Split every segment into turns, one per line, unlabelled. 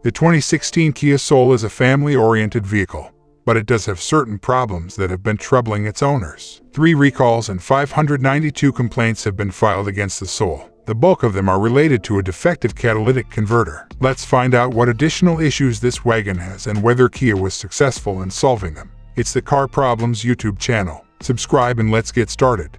The 2016 Kia Soul is a family-oriented vehicle, but it does have certain problems that have been troubling its owners. 3 recalls and 592 complaints have been filed against the Soul. The bulk of them are related to a defective catalytic converter. Let's find out what additional issues this wagon has and whether Kia was successful in solving them. It's the Car Problems YouTube channel. Subscribe and let's get started.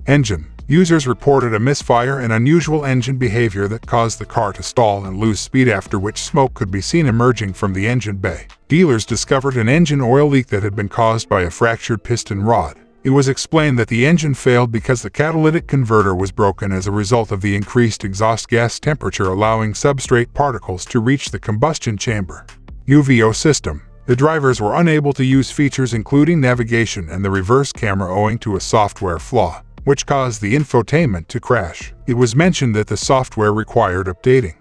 Engine. Users reported a misfire and unusual engine behavior that caused the car to stall and lose speed, after which smoke could be seen emerging from the engine bay. Dealers discovered an engine oil leak that had been caused by a fractured piston rod. It was explained that the engine failed because the catalytic converter was broken as a result of the increased exhaust gas temperature, allowing substrate particles to reach the combustion chamber. UVO System. The drivers were unable to use features including navigation and the reverse camera owing to a software flaw, which caused the infotainment to crash. It was mentioned that the software required updating.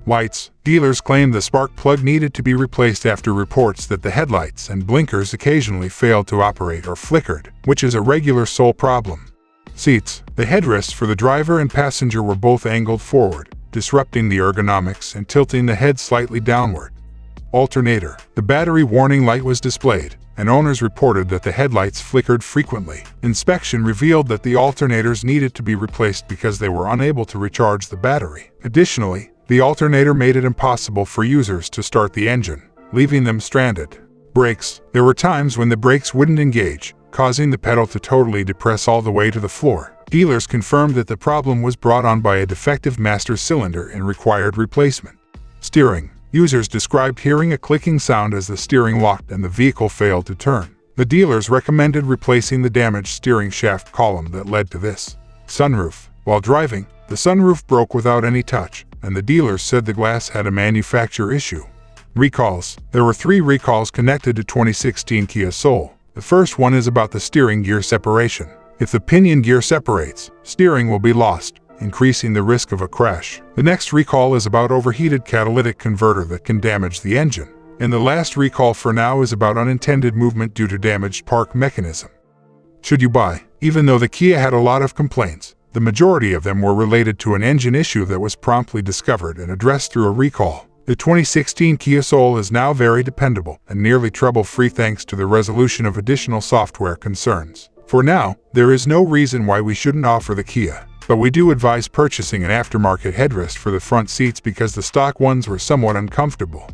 Lights. Dealers claimed the spark plug needed to be replaced after reports that the headlights and blinkers occasionally failed to operate or flickered, which is a regular Soul problem. Seats. The headrests for the driver and passenger were both angled forward, disrupting the ergonomics and tilting the head slightly downward. Alternator. The battery warning light was displayed, and owners reported that the headlights flickered frequently. Inspection revealed that the alternators needed to be replaced because they were unable to recharge the battery. Additionally, the alternator made it impossible for users to start the engine, leaving them stranded. Brakes. There were times when the brakes wouldn't engage, causing the pedal to totally depress all the way to the floor. Dealers confirmed that the problem was brought on by a defective master cylinder and required replacement. Steering. Users described hearing a clicking sound as the steering locked and the vehicle failed to turn. The dealers recommended replacing the damaged steering shaft column that led to this. Sunroof. While driving, the sunroof broke without any touch, and the dealers said the glass had a manufacturer issue. Recalls. There were 3 recalls connected to 2016 Kia Soul. The first one is about the steering gear separation. If the pinion gear separates, steering will be lost, increasing the risk of a crash. The next recall is about overheated catalytic converter that can damage the engine. And the last recall for now is about unintended movement due to damaged park mechanism. Should you buy? Even though the Kia had a lot of complaints, the majority of them were related to an engine issue that was promptly discovered and addressed through a recall. The 2016 Kia Soul is now very dependable and nearly trouble-free thanks to the resolution of additional software concerns. For now, there is no reason why we shouldn't offer the Kia, but we do advise purchasing an aftermarket headrest for the front seats because the stock ones were somewhat uncomfortable.